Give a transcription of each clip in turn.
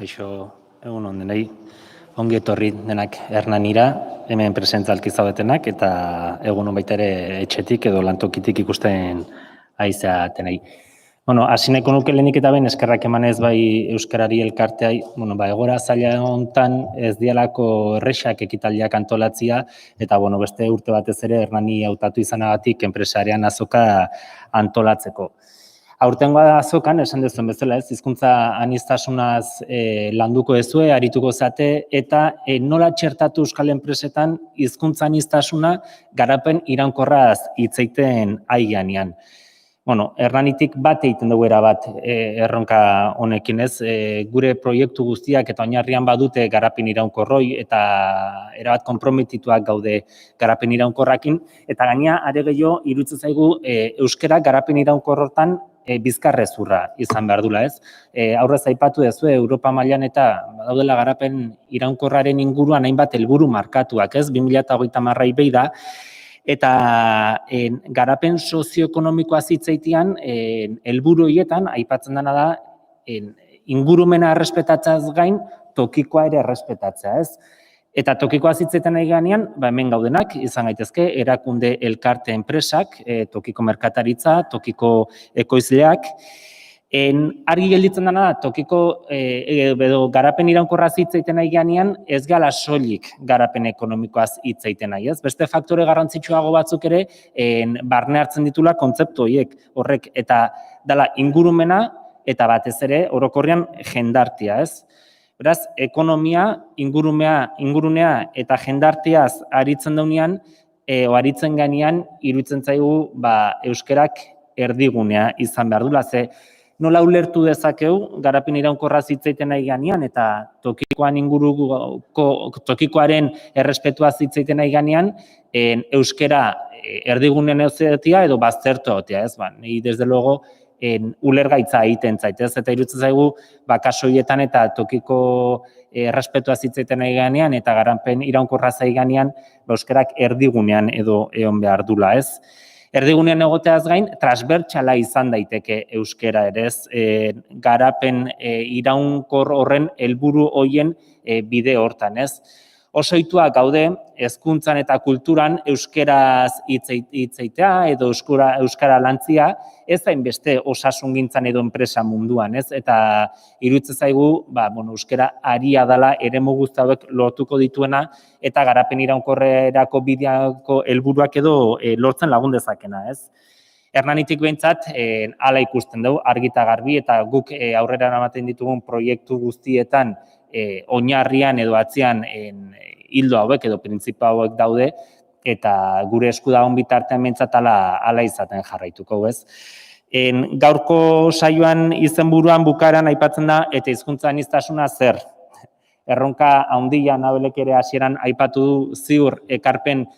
Kaixo, egun on denei, ongi etorri denak Hernanira, hemen presentzalki zaudetenak, eta egun on baita ere etxetik edo lantokitik ikusten aizatenei. Hasi nahiko nuke lehenik eta behin eskerrak emanez bai Euskarari elkarteai, egoera zaila honetan ez dialako errexak ekitaldiak antolatzia, eta beste urte batez ere Hernani hautatu izanagatik enpresarian azoka antolatzeko. Aurtengo azokan, esan duzuen bezala ez, hizkuntza aniztasunaz landuko ezue, arituko zate, eta nola txertatu euskal enpresetan hizkuntza aniztasuna garapen iraunkorraz hitz egiten aiganean. Hernanitik bat egiten dugu erabat erronka honekin ez, gure proiektu guztiak eta oinarrian badute garapen iraunkorroi eta erabat konprometituak gaude garapen iraunkorrakin, eta gaina are gehiago iruditzen zaigu euskara garapen iraunkorrotan bizkarrezurra izan behar dula ez. Aurrez aipatu duzu Europa mailan eta daudela garapen iraunkorraren inguruan hainbat helburu markatuak ez, 2030 behi da, eta garapen sozioekonomikoa zitzaitean helburu horietan aipatzen dena da ingurumena errespetatzaz gain tokikoa ere errespetatzea ez. Eta tokikoa zitzaiten nahi ganean, hemen gaudenak, izan gaitezke, erakunde elkarte enpresak, tokiko merkataritza, tokiko ekoizleak. Argi gelditzen dena da, tokiko garapen iraunkorra hitzaiten nahi ganean, ez gala soilik garapen ekonomikoaz hitzaiten nahi, ez? Beste faktore garrantzitsuago batzuk ere, barne hartzen ditula kontzeptu horiek horrek, eta dela ingurumena, eta batez ere, orokorrean jendartia, ez? Beraz, ekonomia, ingurunea eta jendarteaz aritzen daunean, aritzen ganean, iruditzen zaigu euskarak erdigunea izan behar dula. Ze nola ulertu dezakegu, garapen iraunkorraz hitzaiten nahi ganean, eta tokikoaren errespetuaz hitzaiten nahi ganean, euskara erdigunean egotea edo baztertu egotea, ez? Ni desde luego, ulergaitza egiten zaitez, eta iruditzen zaigu kasu horietan eta tokiko errespetua zitzaiten nahi ganean eta garapen iraunkorra zai ganean euskarak erdigunean edo egon behar dula, ez? Erdigunean egoteaz gain, transbertsala izan daiteke euskara ere, ez? Garapen iraunkor horren helburu horien bide hortan, ez? Oso ohituak gaude, hezkuntzan eta kulturan euskaraz hitzaitea edo euskara lantzia, ez hainbeste osasungintzan edo enpresa munduan, ez? Eta iruditzen zaigu, euskara aria dela eremu guzti hauek lortuko dituena eta garapen iraunkorrerako bideako helburuak edo lortzen lagun dezakena, ez? Hernanitik behintzat, hala ikusten dugu, argi eta garbi, eta guk aurrera eramaten ditugun proiektu guztietan oinarrian edo atzean ildo hauek edo printzipio hauek daude, eta gure esku dagoen bitartean behintzat hala izaten jarraituko, ez? Gaurko saioan izenburuan bukaeran aipatzen da, eta hizkuntza aniztasuna zer? Erronka handia Nabelek ere hasieran aipatu du ziur ekarpen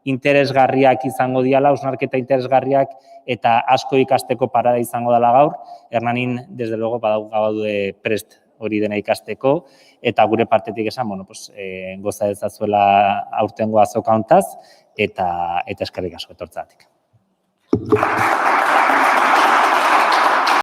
interesgarriak izango diala, hausnarketa interesgarriak, eta asko ikasteko parada izango dela gaur. Hernanin, desde luego, badaude prest hori dena ikasteko, eta gure partetik esan, goza dezazuela aurtengo azoka hontaz, eta eskerrik asko etortzatik.